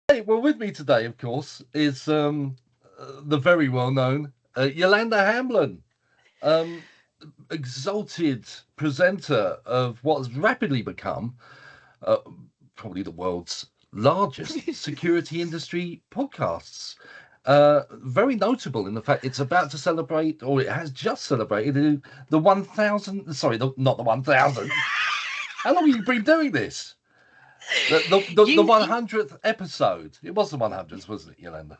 Hey, well, with me today, of course, is the very well-known Yolanda Hamblen, um, exalted presenter of what has rapidly become uh, probably the world's largest security industry podcasts. Very notable in the fact it's about to celebrate, or it has just celebrated the 1,000. Sorry, not the 1,000th. How long have you been doing this? The You 100th episode. It was the 100th, wasn't it, Yolanda?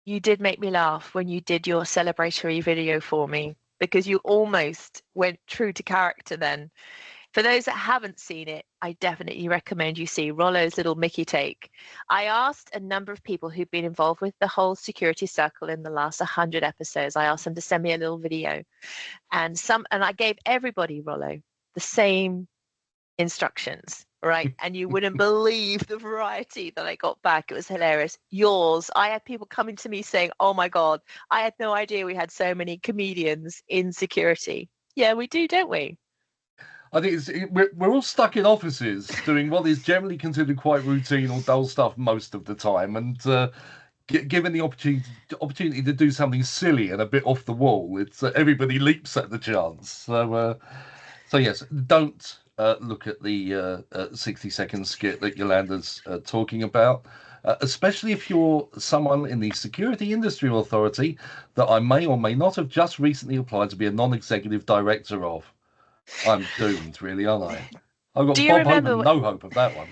you did make me laugh when you did your celebratory video for me because you almost went true to character then. For those that haven't seen it, I definitely recommend you see Rollo's little Mickey take. I asked a number of people who've been involved with the whole security circle in the last 100 episodes. I asked them to send me a little video, and I gave everybody, Rollo, the same instructions, right? And you wouldn't believe the variety that I got back. It was hilarious. Yours, I had people coming to me saying, "Oh my God, I had no idea we had so many comedians in security." Yeah, we do, don't we? I think we're all stuck in offices doing what is generally considered quite routine or dull stuff most of the time, and given the opportunity to do something silly and a bit off the wall, it's everybody leaps at the chance. So yes, don't look at the 60-second skit that Yolanda's talking about. Especially if you're someone in the Security Industry Authority that I may or may not have just recently applied to be a non-executive director of. I'm doomed, really, aren't I? I've Do got you Bob Hope and remember? no hope of that one.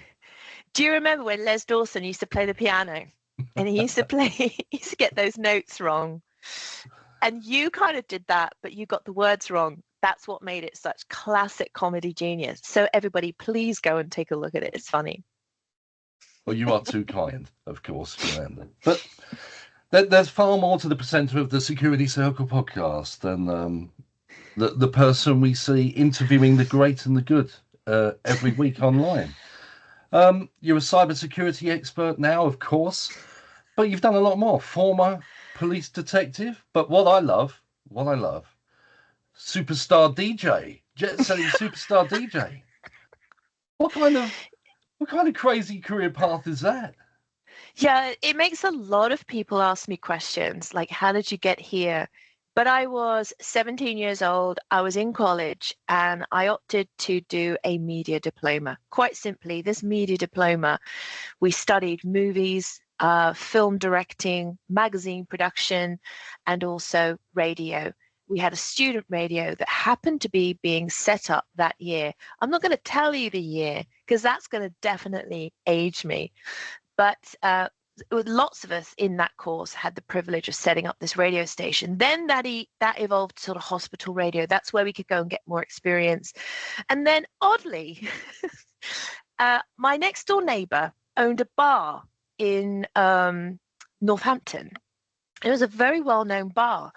Do you remember when Les Dawson used to play the piano, and he used to play, he used to get those notes wrong, and you kind of did that, but you got the words wrong. That's what made it such classic comedy genius. So everybody, please go and take a look at it. It's funny. Well, you are too kind, of course, Yolanda. But there's far more to the presenter of the Security Circle podcast than the person we see interviewing the great and the good every week online. You're a cybersecurity expert now, of course, but you've done a lot more. Former police detective, but what I love, superstar DJ, jet-setting superstar DJ. What kind of what kind of crazy career path is that? Yeah, it makes a lot of people ask me questions like, how did you get here? But I was 17 years old, I was in college, and I opted to do a media diploma. Quite simply, this media diploma, we studied movies, film directing, magazine production, and also radio. We had a student radio that happened to be being set up that year. I'm not going to tell you the year because that's going to definitely age me. But lots of us in that course had the privilege of setting up this radio station. Then that evolved to sort of hospital radio. That's where we could go and get more experience. And then oddly, my next door neighbor owned a bar in Northampton. It was a very well-known bar,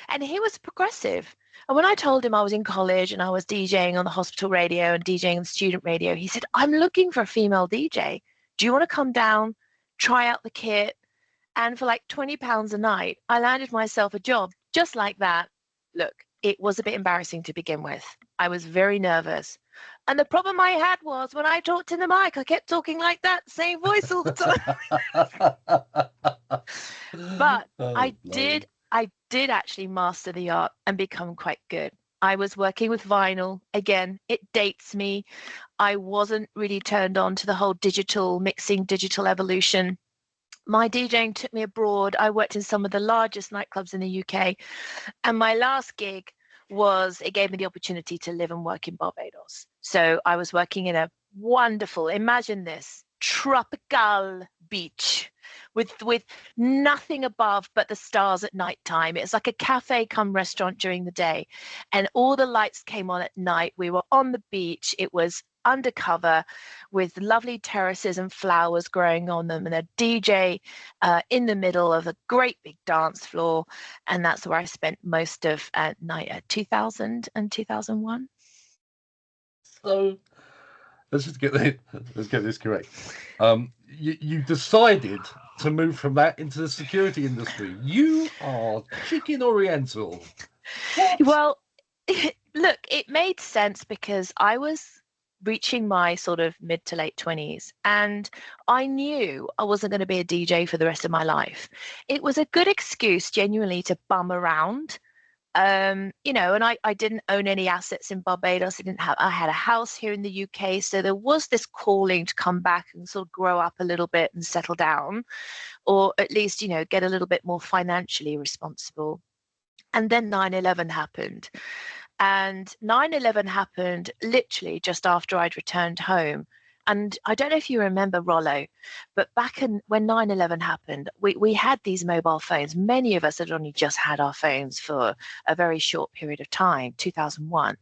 and he was progressive. And when I told him I was in college and I was DJing on the hospital radio and DJing on the student radio, he said, "I'm looking for a female DJ. Do you want to come down, try out the kit?" And for like £20 a night, I landed myself a job just like that. Look, it was a bit embarrassing to begin with. I was very nervous. And the problem I had was when I talked in the mic, I kept talking like that, same voice all the time. But Oh, I blimey. did I did actually master the art and become quite good. I was working with vinyl. Again, it dates me. I wasn't really turned on to the whole digital mixing, digital evolution. My DJing took me abroad. I worked in some of the largest nightclubs in the UK. And my last gig was, it gave me the opportunity to live and work in Barbados. So I was working in a wonderful, imagine this, tropical beach with nothing above but the stars at night time. It's like a cafe come restaurant during the day, and all the lights came on at night. We were on the beach. It was undercover with lovely terraces and flowers growing on them, and a DJ in the middle of a great big dance floor. And that's where I spent most of night 2000 and 2001. So let's get this correct. You decided to move from that into the security industry. You are chicken oriental. What? Well, look, it made sense because I was reaching my sort of mid to late 20s, and I knew I wasn't going to be a DJ for the rest of my life. It was a good excuse genuinely to bum around. And I didn't own any assets in Barbados. I had a house here in the UK. So there was this calling to come back and sort of grow up a little bit and settle down, or at least, get a little bit more financially responsible. And then 9/11 happened. And 9/11 happened literally just after I'd returned home. And I don't know if you remember, Rollo, but when 9/11 happened, we had these mobile phones. Many of us had only just had our phones for a very short period of time, 2001.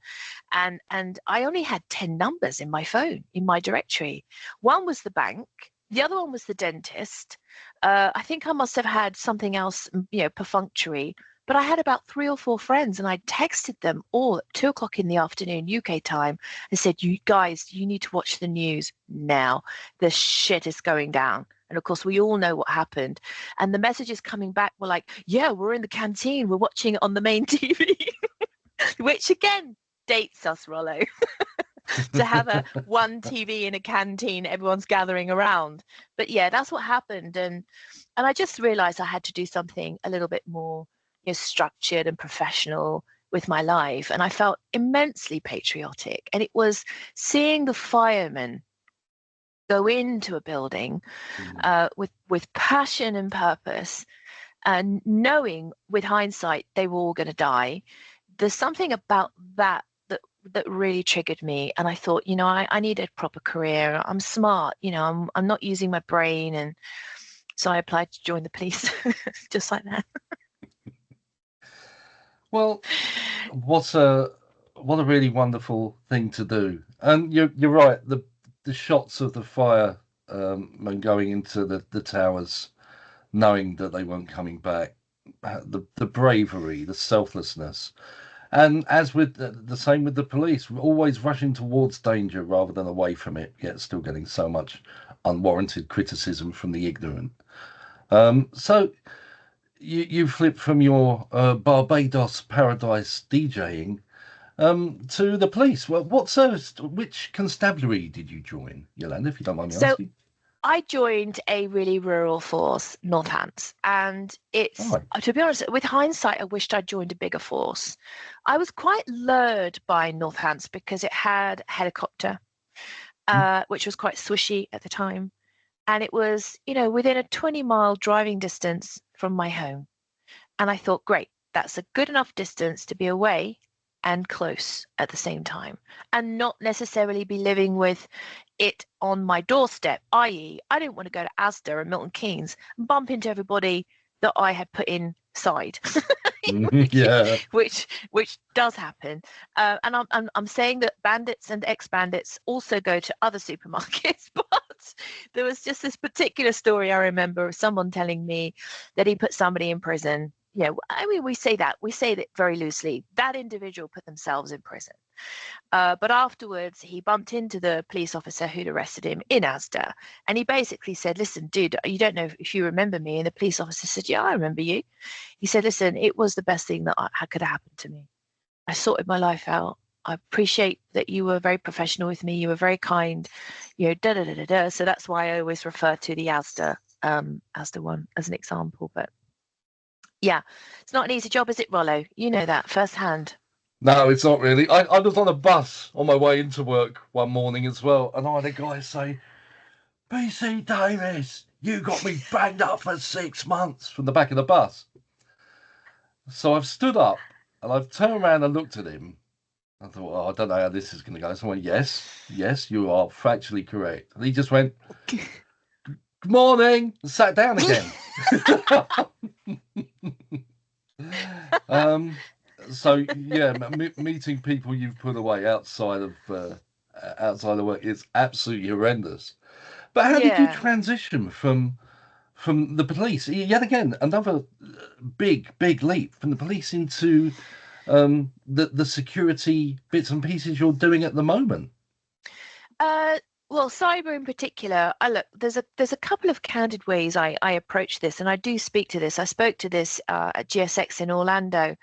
And I only had 10 numbers in my phone, in my directory. One was the bank. The other one was the dentist. I think I must have had something else, perfunctory. But I had about 3 or 4 friends, and I texted them all at 2 o'clock in the afternoon UK time and said, "You guys, you need to watch the news now. The shit is going down." And of course, we all know what happened. And the messages coming back were like, "Yeah, we're in the canteen. We're watching it on the main TV," which again dates us, Rollo. To have one TV in a canteen, everyone's gathering around. But yeah, that's what happened. And I just realized I had to do something a little bit more structured and professional with my life. And I felt immensely patriotic. And it was seeing the firemen go into a building with passion and purpose, and knowing with hindsight they were all going to die. There's something about that really triggered me. And I thought, I need a proper career. I'm smart, I'm not using my brain. And so I applied to join the police just like that. Well, what a really wonderful thing to do. And you're right. The shots of the fire men going into the towers, knowing that they weren't coming back, the bravery, the selflessness, and as with the same with the police, always rushing towards danger rather than away from it, yet still getting so much unwarranted criticism from the ignorant. So. You flipped from your Barbados paradise DJing to the police. Well, what service? Which constabulary did you join, Yolanda? If you don't mind me asking. I joined a really rural force, Northants, and to be honest, with hindsight, I wished I'd joined a bigger force. I was quite lured by Northants because it had a helicopter, which was quite swishy at the time. And it was, within a 20-mile driving distance from my home. And I thought, great, that's a good enough distance to be away and close at the same time, and not necessarily be living with it on my doorstep, i.e. I didn't want to go to Asda and Milton Keynes and bump into everybody that I had put inside. Yeah, which does happen, and I'm saying that bandits and ex-bandits also go to other supermarkets, but there was just this particular story I remember of someone telling me that he put somebody in prison. I mean, we say that very loosely. That individual put themselves in prison. But afterwards, he bumped into the police officer who'd arrested him in Asda. And he basically said, "Listen, dude, you don't know if you remember me." And the police officer said, "Yeah, I remember you." He said, "Listen, it was the best thing that could have happened to me. I sorted my life out. I appreciate that you were very professional with me. You were very kind, da da da da da." So that's why I always refer to the Asda one as an example. But yeah, it's not an easy job, is it, Rollo? You know that firsthand. No, it's not really. I was on a bus on my way into work one morning as well, and I had a guy say, "PC Davies, you got me banged up for 6 months," from the back of the bus. So I've stood up and I've turned around and looked at him. I thought, I don't know how this is going to go. So I went, yes, you are factually correct. And he just went, "Good morning," and sat down again. So yeah, meeting people you've put away outside of work is absolutely horrendous. But how did you transition from the police? Yet again, another big leap from the police into the security bits and pieces you're doing at the moment. Well, cyber in particular, there's a couple of candid ways I approach this, and I do speak to this. I spoke to this at GSX in Orlando,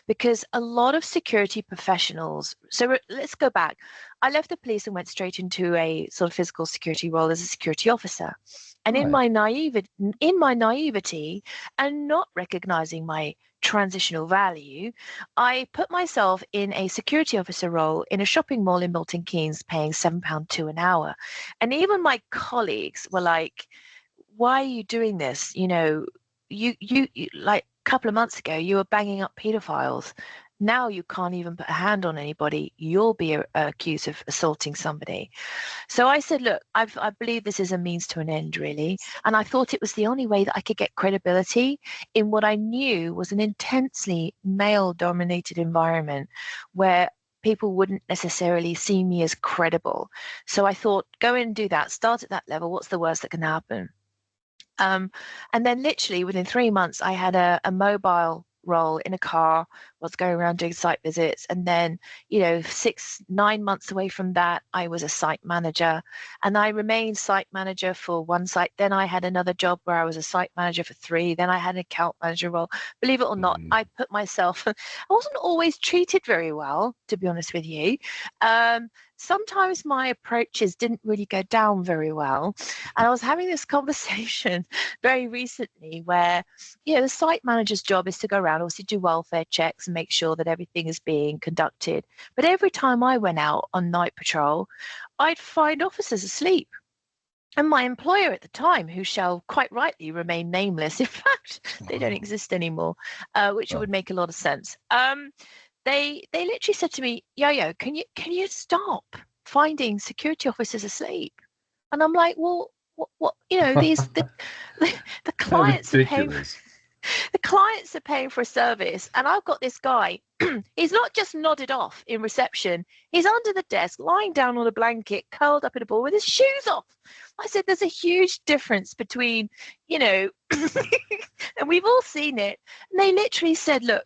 because a lot of security professionals. So let's go back. I left the police and went straight into a sort of physical security role as a security officer. And Right. in my naivety and not recognizing my transitional value, I put myself in a security officer role in a shopping mall in Milton Keynes, paying £7.2 an hour. And even my colleagues were like, why are you doing this? You know, you like a couple of months ago, you were banging up pedophiles. Now you can't even put a hand on anybody. You'll be accused of assaulting somebody. So I said, look, I believe this is a means to an end, really. And I thought it was the only way that I could get credibility in what I knew was an intensely male-dominated environment where people wouldn't necessarily see me as credible. So I thought, go in and do that. Start at that level. What's the worst that can happen? And then literally within 3 months, I had a mobile role in a car, was going around doing site visits. And then, 9 months away from that, I was a site manager, and I remained site manager for one site. Then I had another job where I was a site manager for 3. Then I had an account manager role. Believe it or not, I put myself, I wasn't always treated very well, to be honest with you. Sometimes my approaches didn't really go down very well. And I was having this conversation very recently where, the site manager's job is to go around, obviously do welfare checks and make sure that everything is being conducted. But every time I went out on night patrol, I'd find officers asleep. And my employer at the time, who shall quite rightly remain nameless, in fact, they don't exist anymore, which would make a lot of sense. They literally said to me, Yoyo, can you stop finding security officers asleep? And I'm like, well, what the clients are paying. The clients are paying for a service, and I've got this guy. He's not just nodded off in reception. He's under the desk, lying down on a blanket, curled up in a ball with his shoes off. I said, there's a huge difference between, and we've all seen it. And they literally said, look,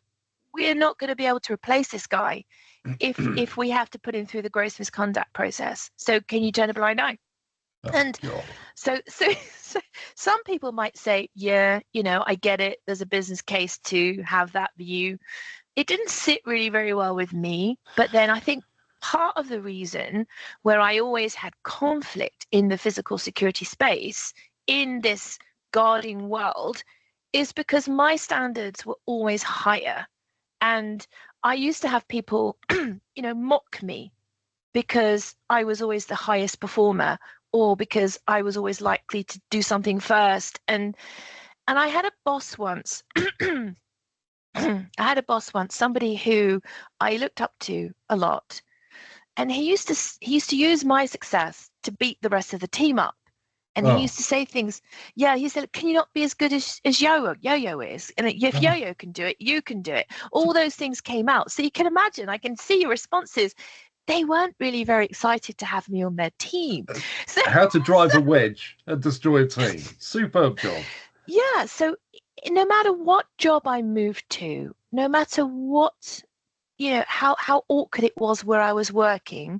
we're not going to be able to replace this guy if we have to put him through the gross misconduct process. So can you turn a blind eye? And so some people might say, yeah, I get it. There's a business case to have that view. It didn't sit really very well with me. But then I think part of the reason where I always had conflict in the physical security space in this guarding world is because my standards were always higher. And I used to have people, mock me because I was always the highest performer, or because I was always likely to do something first. And I had a boss once. Somebody who I looked up to a lot, and he used to use my success to beat the rest of the team up. And he used to say things. Yeah, he said, "Can you not be as good as Yo-Yo is? And if Yo-Yo can do it, you can do it." All those things came out. So you can imagine. I can see your responses. They weren't really very excited to have me on their team. So, how to drive a wedge and destroy a team. Superb job. Yeah. So no matter what job I moved to, no matter what, how awkward it was where I was working,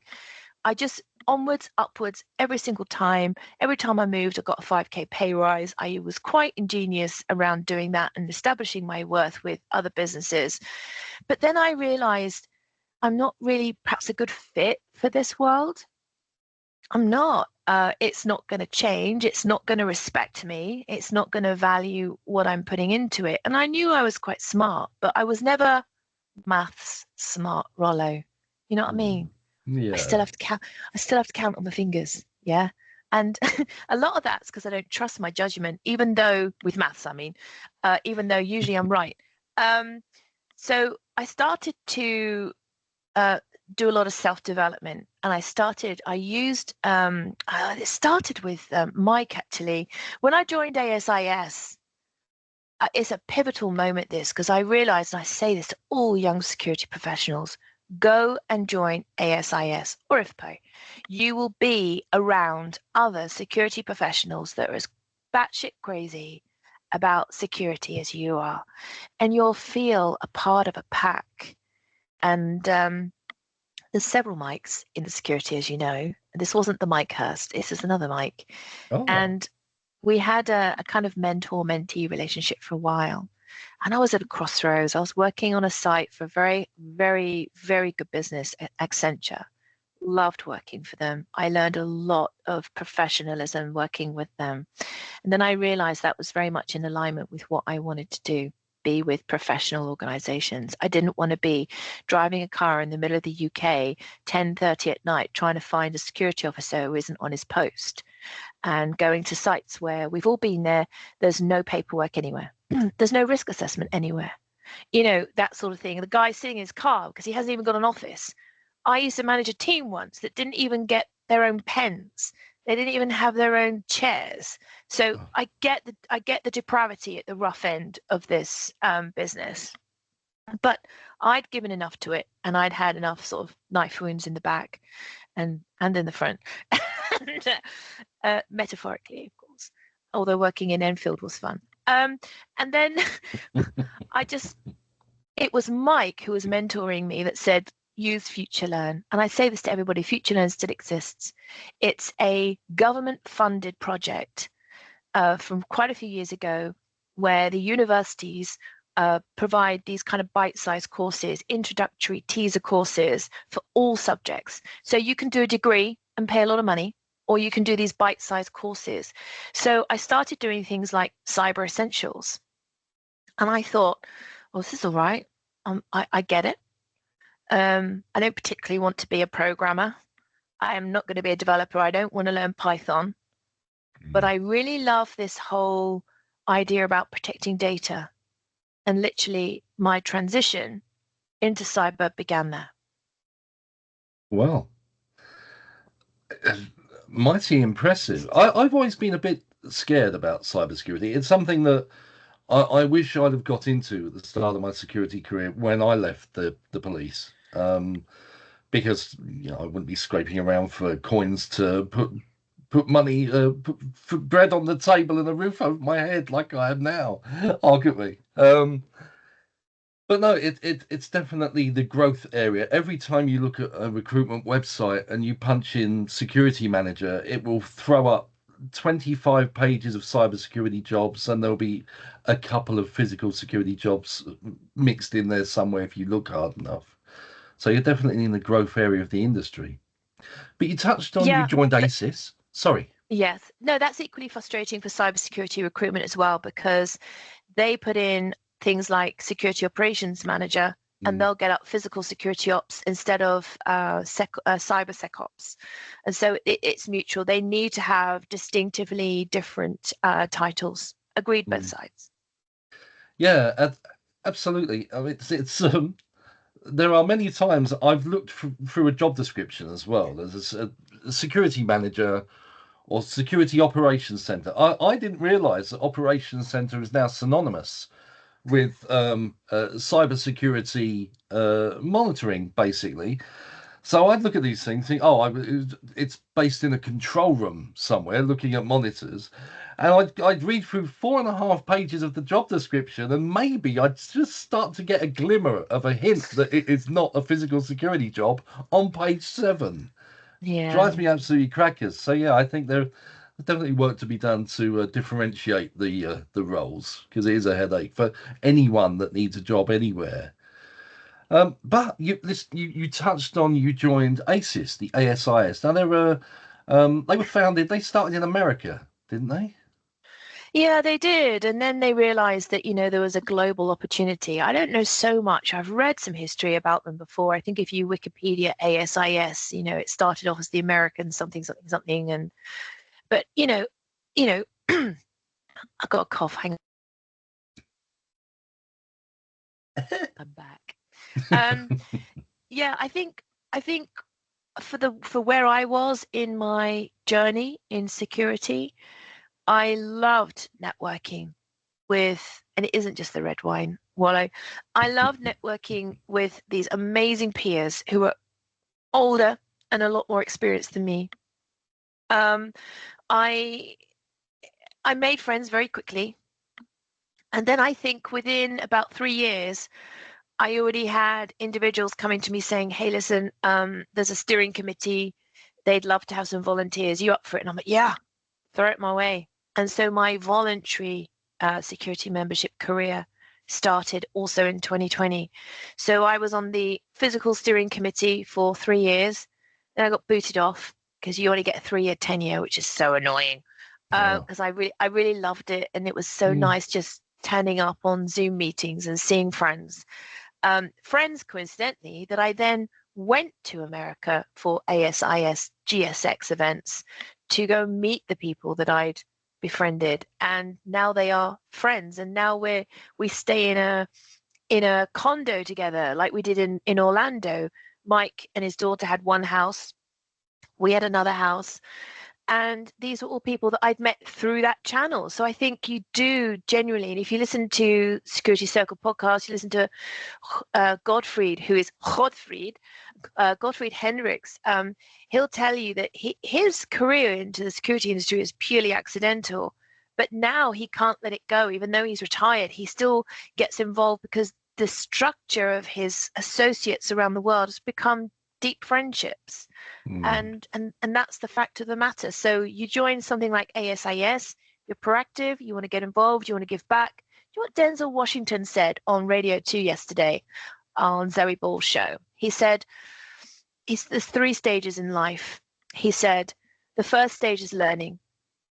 I just onwards, upwards every single time. Every time I moved, I got a 5K pay rise. I was quite ingenious around doing that and establishing my worth with other businesses. But then I realized I'm not really perhaps a good fit for this world. I'm not. It's not going to change. It's not going to respect me. It's not going to value what I'm putting into it. And I knew I was quite smart, but I was never maths smart, Rollo. You know what I mean? Yeah. I still have to count on my fingers. Yeah. And a lot of that's because I don't trust my judgment, even though with maths, even though usually I'm right. So I started to do a lot of self-development, and it started with Mike, actually. When I joined ASIS, it's a pivotal moment, this, because I realized, and I say this to all young security professionals, go and join ASIS or IFPO. You will be around other security professionals that are as batshit crazy about security as you are, and you'll feel a part of a pack. And there's several mics in the security, as you know. This wasn't the Mike Hurst. This is another Mike. Oh. And we had a kind of mentor-mentee relationship for a while. And I was at a crossroads. I was working on a site for very, very, very good business at Accenture. loved working for them. I learned a lot of professionalism working with them. And then I realized that was very much in alignment with what I wanted to do, be with professional organizations. I didn't want to be driving a car in the middle of the UK, 10:30 at night, trying to find a security officer who isn't on his post, and going to sites where we've all been there. There's no paperwork anywhere. There's no risk assessment anywhere. You know, that sort of thing. The guy sitting in his car because he hasn't even got an office. I used to manage a team once that didn't even get their own pens. They didn't even have their own chairs. So I get the depravity at the rough end of this business. But I'd given enough to it, and I'd had enough sort of knife wounds in the back and in the front, and, metaphorically, of course. Although working in Enfield was fun. And then it was Mike who was mentoring me that said, use FutureLearn. And I say this to everybody, FutureLearn still exists. It's a government-funded project from quite a few years ago where the universities provide these kind of bite-sized courses, introductory teaser courses for all subjects. So you can do a degree and pay a lot of money, or you can do these bite-sized courses. So I started doing things like Cyber Essentials. And I thought, well, this is all right. I get it. I don't particularly want to be a programmer. I am not going to be a developer. I don't want to learn Python. But I really love this whole idea about protecting data. And literally my transition into cyber began there. Well, mighty impressive. I've always been a bit scared about cybersecurity. It's something that I wish I'd have got into at the start of my security career when I left the police, because I wouldn't be scraping around for coins to put money, put bread on the table and a roof over my head like I am now, arguably. But no, it's definitely the growth area. Every time you look at a recruitment website and you punch in security manager, it will throw up 25 pages of cybersecurity jobs, and there'll be a couple of physical security jobs mixed in there somewhere if you look hard enough. So you're definitely in the growth area of the industry. But you touched on you joined ASIS. Sorry. Yes. No, that's equally frustrating for cybersecurity recruitment as well, because they put in things like security operations manager, and they'll get up physical security ops instead of cyber SecOps. And so it's mutual. They need to have distinctively different titles. Agreed, both sides. Yeah, absolutely. I mean, it's there are many times I've looked through a job description as well. There's a security manager or security operations center. I didn't realize that operations center is now synonymous with cybersecurity monitoring, basically. So I'd look at these things, think, it's based in a control room somewhere, looking at monitors, and I'd read through 4.5 pages of the job description, and maybe I'd just start to get a glimmer of a hint that it is not a physical security job on page 7. Yeah, Drives me absolutely crackers. So yeah, I think there's definitely work to be done to differentiate the roles, because it is a headache for anyone that needs a job anywhere. But you touched on, you joined ASIS, the ASIS. Now they were they started in America, didn't they? Yeah, they did. And then they realized that, there was a global opportunity. I don't know so much. I've read some history about them before. I think if you Wikipedia ASIS, it started off as the American something, something, something. But, I got a cough. Hang on. I'm back. Yeah, I think for where I was in my journey in security, I loved networking with, and it isn't just the red wine, Wallow. I loved networking with these amazing peers who were older and a lot more experienced than me. I made friends very quickly. And then I think within about 3 years, I already had individuals coming to me saying, hey, listen, there's a steering committee. They'd love to have some volunteers. You up for it? And I'm like, yeah, throw it my way. And so my voluntary security membership career started also in 2020. So I was on the physical steering committee for 3 years. Then I got booted off because you only get a 3-year tenure, which is so annoying. Because I really loved it, and it was so nice just turning up on Zoom meetings and seeing friends. Friends, coincidentally, that I then went to America for ASIS GSX events to go meet the people that I'd befriended, and now they are friends, and now we stay in a condo together like we did in Orlando. Mike and his daughter had one house, we had another house, and these are all people that I'd met through that channel. So I think you do genuinely, and if you listen to Security Circle podcast, you listen to Godfried, who is Gottfried Hendricks, he'll tell you that his career into the security industry is purely accidental, but now he can't let it go. Even though he's retired, he still gets involved because the structure of his associates around the world has become deep friendships. And that's the fact of the matter. So you join something like ASIS, you're proactive, you want to get involved, you want to give back. You know what Denzel Washington said on Radio 2 yesterday on Zoe Ball's show? He said, there's 3 stages in life. He said, the first stage is learning.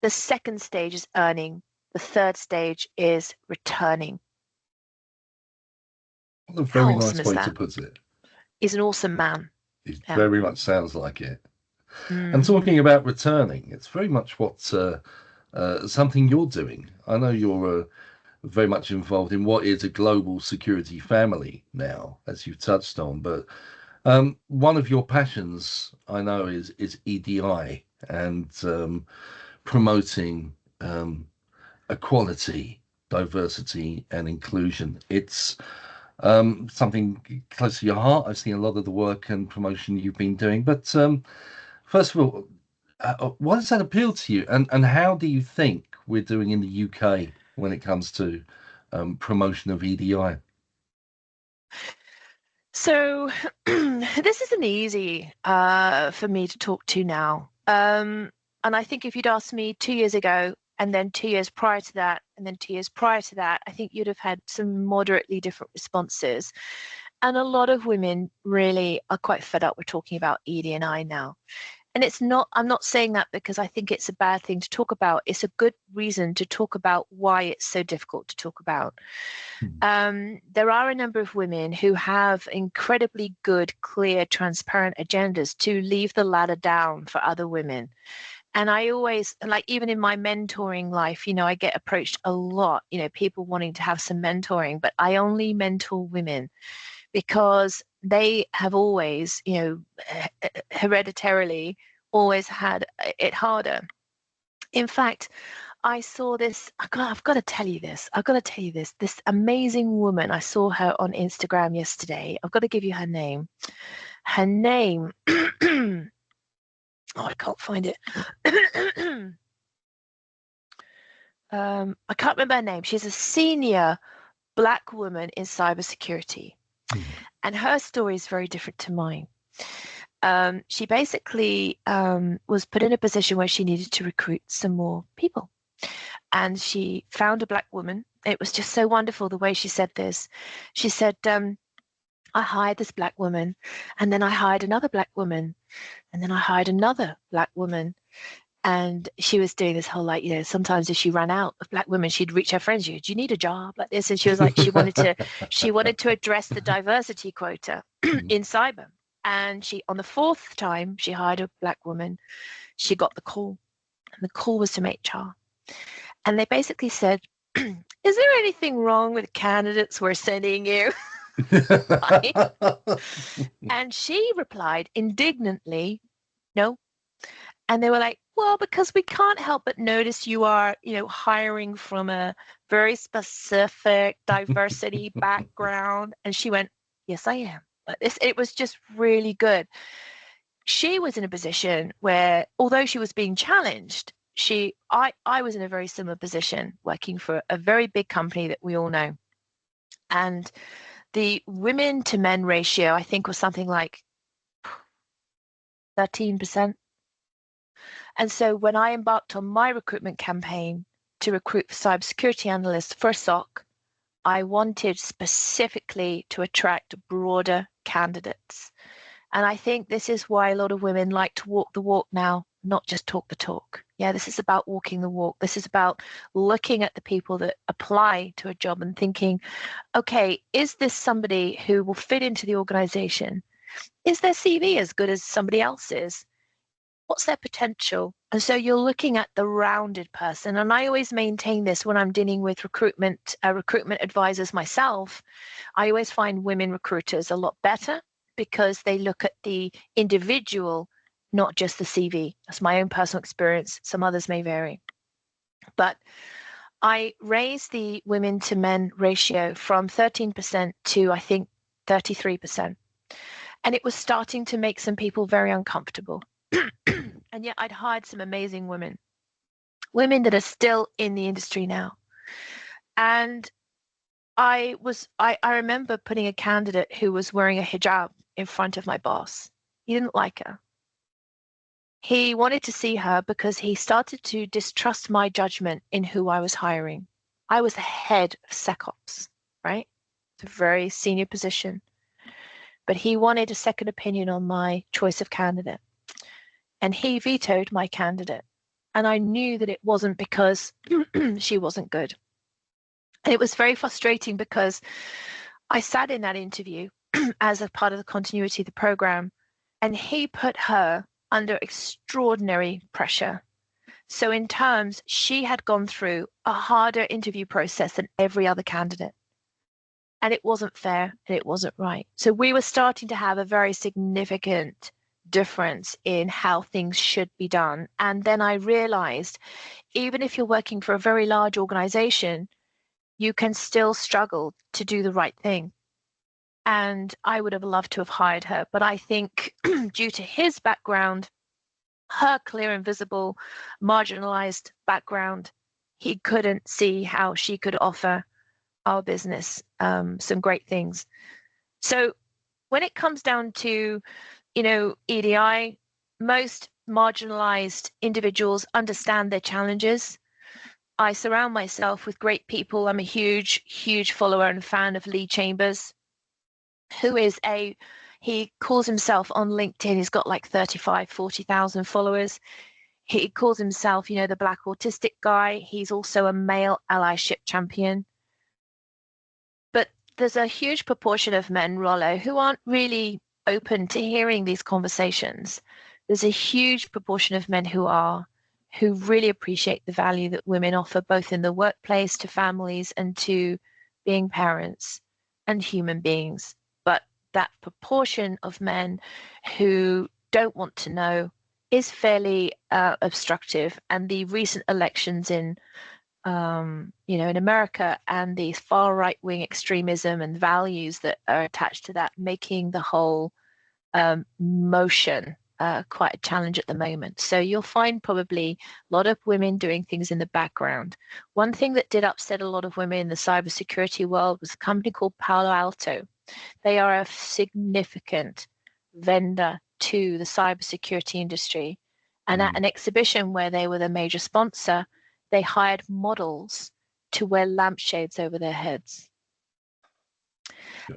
The second stage is earning. The third stage is returning. What a very nice way to put it. He's an awesome man. It very much sounds like it. And talking about returning, it's very much what something you're doing. I know you're very much involved in what is a global security family now, as you've touched on. But one of your passions, I know, is EDI and promoting equality, diversity, and inclusion. It's something close to your heart. I've seen a lot of the work and promotion you've been doing. But first of all, why does that appeal to you? And how do you think we're doing in the UK when it comes to promotion of EDI? So this isn't easy for me to talk to now. And I think if you'd asked me 2 years ago, and then 2 years prior to that, and then 2 years prior to that, I think you'd have had some moderately different responses. And a lot of women really are quite fed up with talking about ED&I now. And it's not, I'm not saying that because I think it's a bad thing to talk about. It's a good reason to talk about why it's so difficult to talk about. There are a number of women who have incredibly good, clear, transparent agendas to leave the ladder down for other women. And I always, like, even in my mentoring life, you know, I get approached a lot, you know, people wanting to have some mentoring, but I only mentor women because they have always, you know, hereditarily always had it harder. In fact, I saw this, I've got to tell you this. This amazing woman, I saw her on Instagram yesterday. I've got to give you her name. Her name, oh, I can't find it. I can't remember her name. She's a senior Black woman in cybersecurity. And her story is very different to mine. She basically was put in a position where she needed to recruit some more people. And she found a Black woman. It was just so wonderful the way she said this. She said, I hired this Black woman, and then I hired another Black woman, and then I hired another Black woman. And she was doing this whole, like, you know, sometimes if she ran out of Black women, she'd reach her friends, do you need a job like this? And she was like, she wanted to address the diversity quota in cyber. And she, on the 4th time she hired a Black woman, she got the call, and the call was from HR. And they basically said, is there anything wrong with the candidates we're sending you? And she replied indignantly, no. And they were like, well, because we can't help but notice you are, you know, hiring from a very specific diversity background. And she went, yes, I am. But it was just really good. She was in a position where, although she was being challenged, I was in a very similar position, working for a very big company that we all know. And the women to men ratio, I think, was something like 13%. And so when I embarked on my recruitment campaign to recruit for cybersecurity analysts for a SOC, I wanted specifically to attract broader candidates. And I think this is why a lot of women like to walk the walk now, not just talk the talk. Yeah, this is about walking the walk. This is about looking at the people that apply to a job and thinking, okay, is this somebody who will fit into the organization? Is their CV as good as somebody else's? What's their potential? And so you're looking at the rounded person. And I always maintain this when I'm dealing with recruitment advisors myself. I always find women recruiters a lot better because they look at the individual, not just the CV. That's my own personal experience. Some others may vary. But I raised the women to men ratio from 13% to, I think, 33%. And it was starting to make some people very uncomfortable. And yet I'd hired some amazing women that are still in the industry now. And I remember putting a candidate who was wearing a hijab in front of my boss. He didn't like her. He wanted to see her because he started to distrust my judgment in who I was hiring. I was the head of SecOps, right? It's a very senior position. But he wanted a second opinion on my choice of candidate. And he vetoed my candidate. And I knew that it wasn't because she wasn't good. And it was very frustrating because I sat in that interview as a part of the continuity of the program, and he put her under extraordinary pressure. So in terms, she had gone through a harder interview process than every other candidate. And it wasn't fair and it wasn't right. So we were starting to have a very significant difference in how things should be done. And then I realized, even if you're working for a very large organization, you can still struggle to do the right thing. And I would have loved to have hired her. But I think due to his background, her clear and visible marginalized background, he couldn't see how she could offer our business some great things. So when it comes down to, EDI, most marginalized individuals understand their challenges. I surround myself with great people. I'm a huge, huge follower and fan of Lee Chambers, who is he calls himself on LinkedIn. He's got like 40,000 followers. He calls himself, the Black Autistic guy. He's also a male allyship champion. But there's a huge proportion of men, Rollo, who aren't really open to hearing these conversations. There's a huge proportion of men who really appreciate the value that women offer, both in the workplace, to families, and to being parents and human beings. But that proportion of men who don't want to know is fairly obstructive. And the recent elections in America, and the far right-wing extremism and values that are attached to that, making the whole motion quite a challenge at the moment. So you'll find probably a lot of women doing things in the background. One thing that did upset a lot of women in the cybersecurity world was a company called Palo Alto. They are a significant vendor to the cybersecurity industry. And at an exhibition where they were the major sponsor, they hired models to wear lampshades over their heads.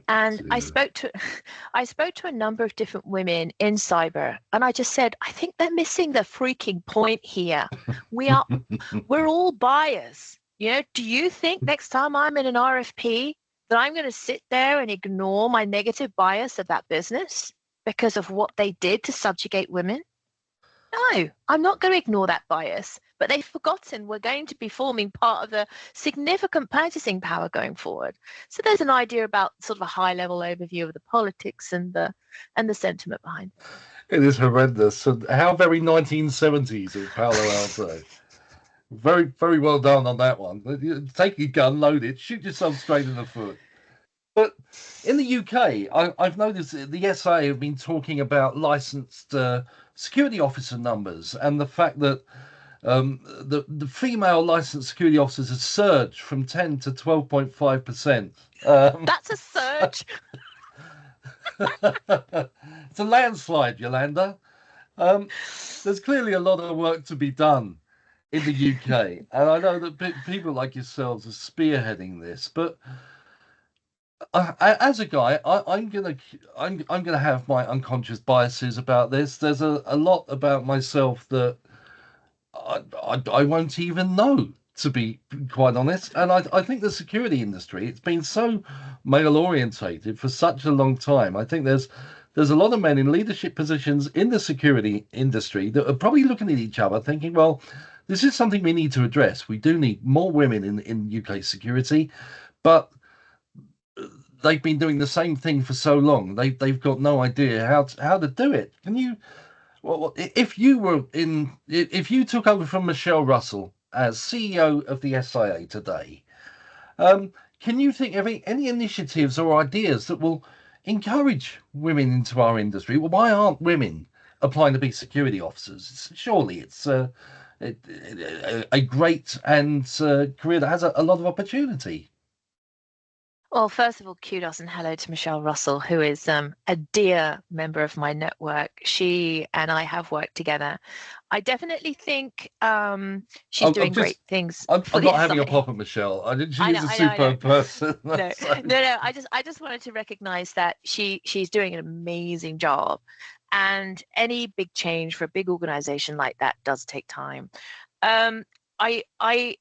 And I spoke to a number of different women in cyber, and I just said, I think they're missing the freaking point here. We're all buyers. Do you think next time I'm in an RFP that I'm going to sit there and ignore my negative bias of that business because of what they did to subjugate women? No, I'm not going to ignore that bias. But they've forgotten we're going to be forming part of a significant purchasing power going forward. So there's an idea about sort of a high-level overview of the politics and the sentiment behind it. It is horrendous. And how very 1970s at Palo Alto. Very, very well done on that one. Take your gun, load it, shoot yourself straight in the foot. But in the UK, I've noticed that the SA have been talking about licensed security officer numbers, and the fact that the female licensed security officers has surged from 10 to 12.5%. That's a surge. It's a landslide, Yolanda. There's clearly a lot of work to be done in the UK, and I know that people like yourselves are spearheading this, but As a guy, I'm gonna have my unconscious biases about this. There's a lot about myself that I won't even know, to be quite honest. And I think the security industry, it's been so male orientated for such a long time. I think there's a lot of men in leadership positions in the security industry that are probably looking at each other thinking, well, this is something we need to address. We do need more women in UK security, but they've been doing the same thing for so long. They've got no idea how to do it. Can you? Well, if you took over from Michelle Russell as CEO of the SIA today, can you think of any initiatives or ideas that will encourage women into our industry? Well, why aren't women applying to be security officers? Surely it's a great and career that has a lot of opportunity. Well, first of all, kudos and hello to Michelle Russell, who is a dear member of my network. She and I have worked together. I definitely think she's doing great things for I'm the not having a SIA. pop at Michelle. She I is know, a I know, I know. superb person. No, no. I just wanted to recognize that she's doing an amazing job, and any big change for a big organization like that does take time. Um, I I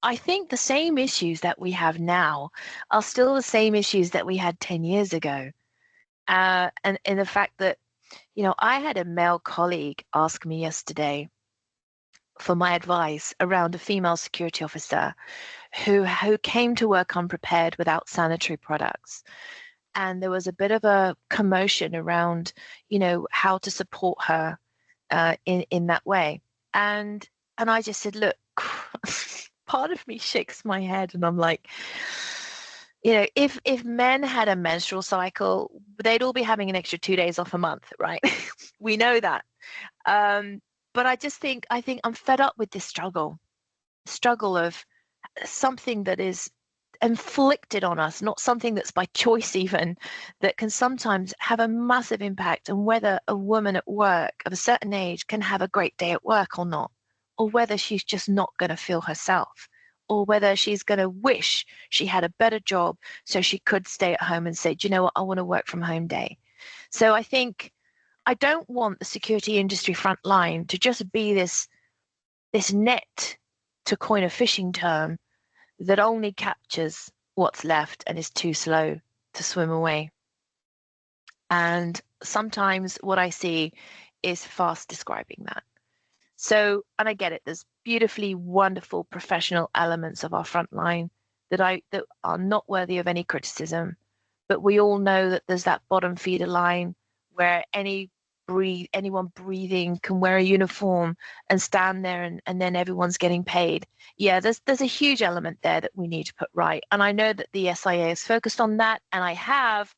I think the same issues that we have now are still the same issues that we had 10 years ago. And in the fact that, I had a male colleague ask me yesterday for my advice around a female security officer who came to work unprepared without sanitary products. And there was a bit of a commotion around, how to support her in that way. And I just said, look, part of me shakes my head and I'm like, if men had a menstrual cycle, they'd all be having an extra 2 days off a month, right? We know that. Um, but I think I'm fed up with this struggle of something that is inflicted on us, not something that's by choice even, that can sometimes have a massive impact on whether a woman at work of a certain age can have a great day at work or not, or whether she's just not going to feel herself, or whether she's going to wish she had a better job so she could stay at home and say, do you know what, I want a work from home day. So I think I don't want the security industry front line to just be this net, to coin a fishing term, that only captures what's left and is too slow to swim away. And sometimes what I see is fast describing that. So, and I get it, there's beautifully wonderful professional elements of our front line that are not worthy of any criticism. But we all know that there's that bottom feeder line where anyone breathing can wear a uniform and stand there, and then everyone's getting paid. Yeah, there's a huge element there that we need to put right. And I know that the SIA is focused on that. And I have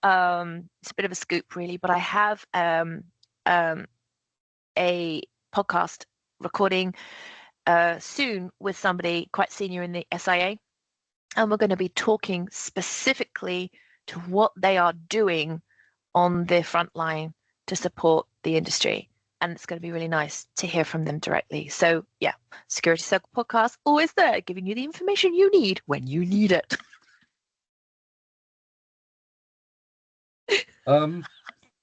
it's a bit of a scoop really, but I have a podcast recording soon with somebody quite senior in the SIA. And we're going to be talking specifically to what they are doing on their front line to support the industry. And it's going to be really nice to hear from them directly. So yeah, Security Circle podcast, always there, giving you the information you need when you need it.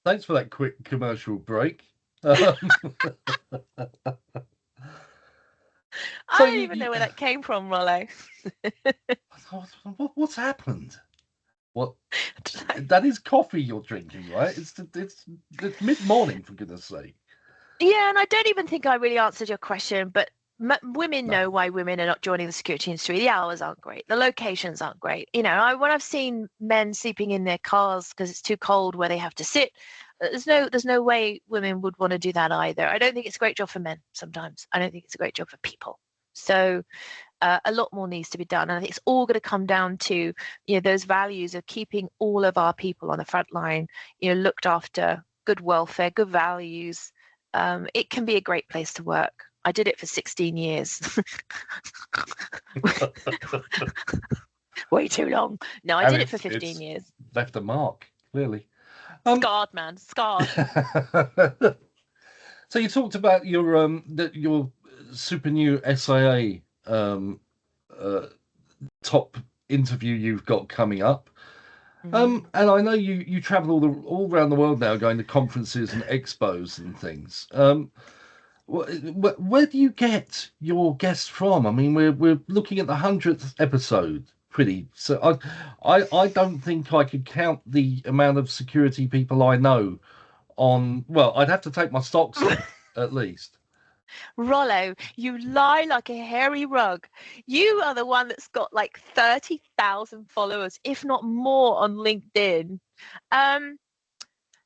Thanks for that quick commercial break. I don't even know where that came from, Rollo. What's happened? What? That is coffee you're drinking, right? It's mid-morning, for goodness sake. Yeah, and I don't even think I really answered your question, but women know why women are not joining the security industry. The hours aren't great. The locations aren't great. When I've seen men sleeping in their cars because it's too cold where they have to sit, there's no way women would want to do that either. I don't think it's a great job for men sometimes. I don't think it's a great job for people. So a lot more needs to be done. And I think it's all going to come down to, those values of keeping all of our people on the front line, looked after, good welfare, good values. It can be a great place to work. I did it for 16 years. Way too long. No, I did it for 15 years. Left a mark, clearly. Scarred, man. Scarred. So you talked about your super new SIA top interview you've got coming up. Mhm. And I know you travel all around the world now, going to conferences and expos and things. Where do you get your guests from? I mean, we're looking at the 100th episode. So I don't think I could count the amount of security people I know on. Well, I'd have to take my socks off at least. Rollo, you lie like a hairy rug. You are the one that's got like 30,000 followers, if not more, on LinkedIn. Um,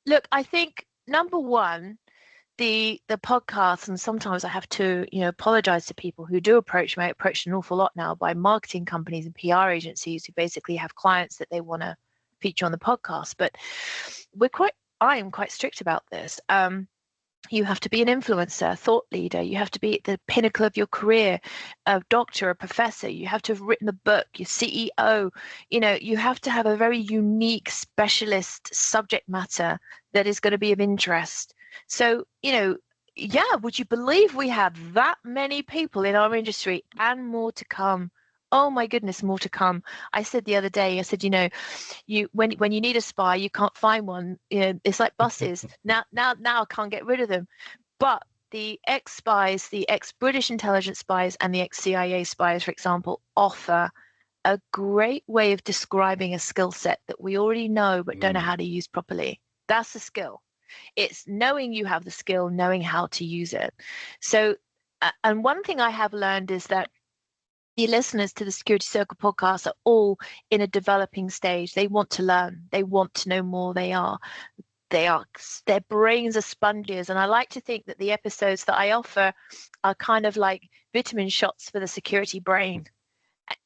Look, I think number one, the podcast, and sometimes I have to, apologize to people who do approach me. I approach an awful lot now by marketing companies and PR agencies who basically have clients that they want to feature on the podcast. But I am quite strict about this. You have to be an influencer, a thought leader. You have to be at the pinnacle of your career, a doctor, a professor. You have to have written a book, your CEO. You have to have a very unique specialist subject matter that is going to be of interest. So, yeah, would you believe we have that many people in our industry and more to come? Oh my goodness, more to come. I said the other day, when you need a spy, you can't find one. It's like buses. Now I can't get rid of them. But the ex-spies, the ex-British intelligence spies and the ex-CIA spies, for example, offer a great way of describing a skill set that we already know but don't know how to use properly. That's the skill. It's knowing you have the skill, knowing how to use it. So, and one thing I have learned is that the listeners to the Security Circle podcast are all in a developing stage. They want to learn. They want to know more. Their brains are sponges. And I like to think that the episodes that I offer are kind of like vitamin shots for the security brain.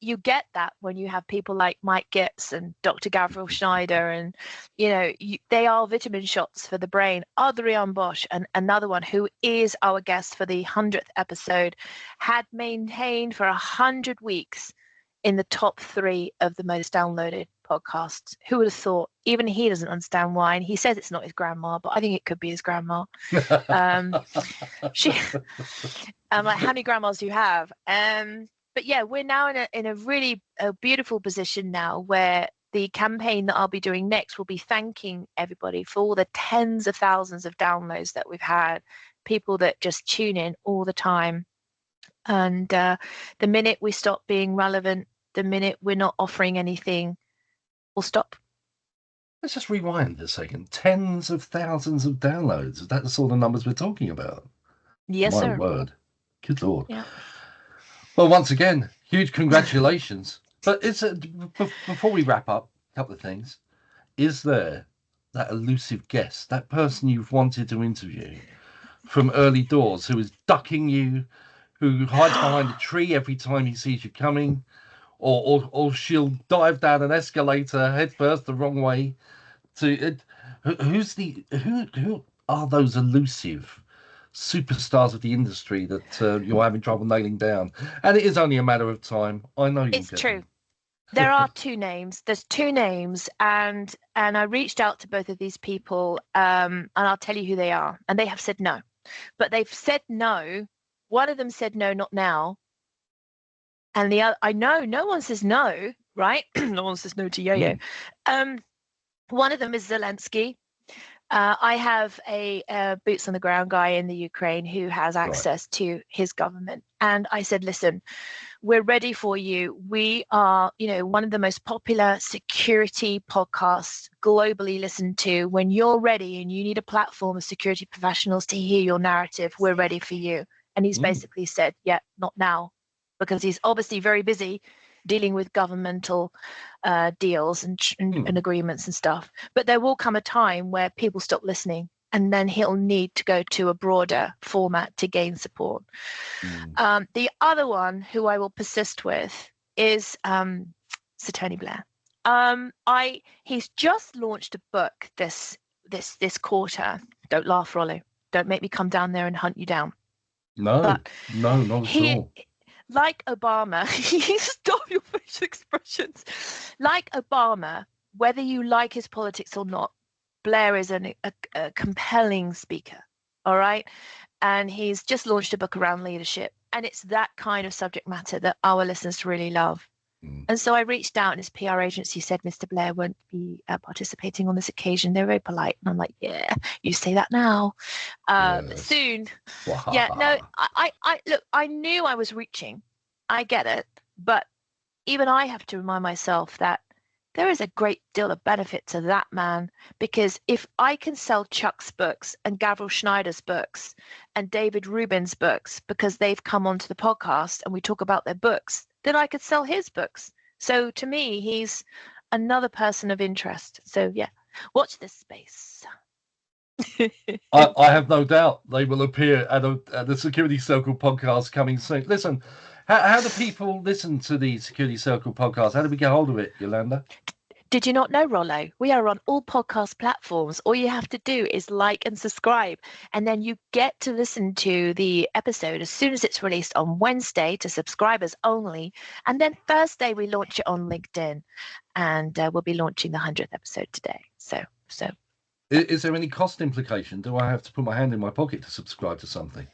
You get that when you have people like Mike Gitz and Dr. Gavril Schneider, and they are vitamin shots for the brain. Adrian Bosch, and another one who is our guest for the 100th episode, had maintained for 100 weeks in the top 3 of the most downloaded podcasts. Who would have thought? Even he doesn't understand why, and he says it's not his grandma, but I think it could be his grandma. She, I'm like, how many grandmas do you have? But yeah, we're now in a really beautiful position now where the campaign that I'll be doing next will be thanking everybody for all the tens of thousands of downloads that we've had, people that just tune in all the time. And the minute we stop being relevant, the minute we're not offering anything, we'll stop. Let's just rewind a second. Tens of thousands of downloads. That's the sort of numbers we're talking about. Yes, My sir. word. Good Lord. Yeah. Well, once again, huge congratulations. But before we wrap up, a couple of things. Is there that elusive guest, that person you've wanted to interview from early doors, who is ducking you, who hides behind a tree every time he sees you coming, or she'll dive down an escalator head first the wrong way? Who are those elusive superstars of the industry that you're having trouble nailing down? And it is only a matter of time. I know you'll It's get true. them. There are 2 names. There's 2 names, and I reached out to both of these people, and I'll tell you who they are. And they have said no, but they've said no. One of them said no, not now, and the other, I know no one says no, right? No one says no to Yoyo. One of them is Zelensky. I have a boots on the ground guy in the Ukraine who has access to his government, and I said, listen, we're ready for you. We are, one of the most popular security podcasts globally listened to. When you're ready and you need a platform of security professionals to hear your narrative, we're ready for you. And he's basically said, yeah, not now, because he's obviously very busy dealing with governmental deals and agreements and stuff. But there will come a time where people stop listening, and then he'll need to go to a broader format to gain support. The other one who I will persist with is Sir Tony Blair. He's just launched a book this quarter. Don't laugh, Rollo. Don't make me come down there and hunt you down. No, not at all. Like Obama, stop your facial expressions. Like Obama, whether you like his politics or not, Blair is a compelling speaker. All right. And he's just launched a book around leadership. And it's that kind of subject matter that our listeners really love. And so I reached out, and his PR agency said Mr. Blair won't be participating on this occasion. They're very polite. And I'm like, yeah, you say that now. But Yes. soon. Yeah, no, I look, I knew I was reaching. I get it. But even I have to remind myself that there is a great deal of benefit to that man, because if I can sell Chuck's books and Gavril Schneider's books and David Rubin's books because they've come onto the podcast and we talk about their books, then I could sell his books. So to me, he's another person of interest. So yeah, watch this space. I have no doubt they will appear at the Security Circle podcast coming soon. Listen, how do people listen to the Security Circle podcast? How do we get hold of it, Yolanda? Did you not know, Rollo? We are on all podcast platforms. All you have to do is like and subscribe, and then you get to listen to the episode as soon as it's released on Wednesday to subscribers only. And then Thursday, we launch it on LinkedIn, and we'll be launching the 100th episode today. So. Is there any cost implication? Do I have to put my hand in my pocket to subscribe to something?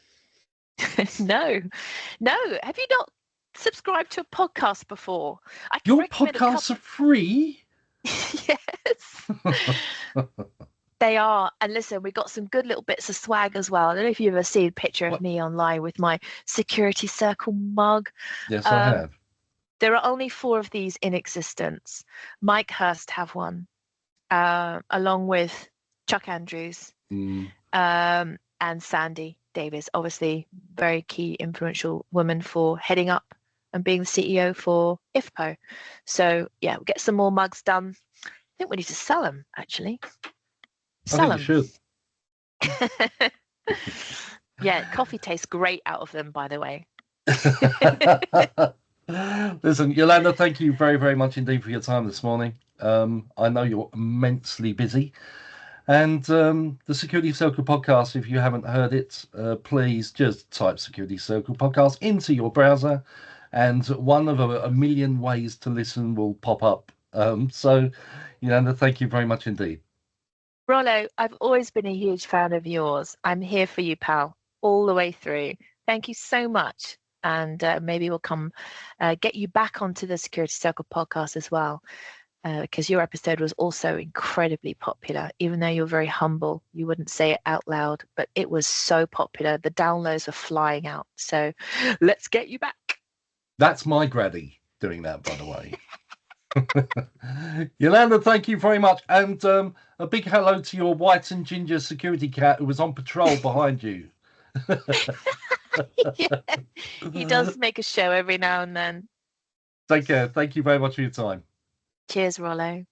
No. Have you not subscribed to a podcast before? Your podcasts are free? Yes. They are. And listen, we got some good little bits of swag as well. I don't know if you've ever seen a picture of me online with my Security Circle mug. Yes, I have. There are only 4 of these in existence. Mike Hurst have one, along with Chuck Andrews, and Sandy Davis, obviously very key, influential woman for heading up and being the CEO for IFPO. So yeah, we'll get some more mugs done. I think we need to sell them, actually. I think you should. Yeah, coffee tastes great out of them, by the way. Listen, Yolanda, thank you very, very much indeed for your time this morning. I know you're immensely busy. And the Security Circle podcast, if you haven't heard it, please just type Security Circle podcast into your browser, and one of a million ways to listen will pop up. So, Yolanda, thank you very much indeed. Rollo, I've always been a huge fan of yours. I'm here for you, pal, all the way through. Thank you so much. And maybe we'll come get you back onto the Security Circle podcast as well. Because your episode was also incredibly popular. Even though you're very humble, you wouldn't say it out loud, but it was so popular. The downloads were flying out. So let's get you back. That's my granny doing that, by the way. Yolanda, thank you very much. And a big hello to your white and ginger security cat who was on patrol behind you. Yeah, he does make a show every now and then. Take care. Thank you very much for your time. Cheers, Rollo.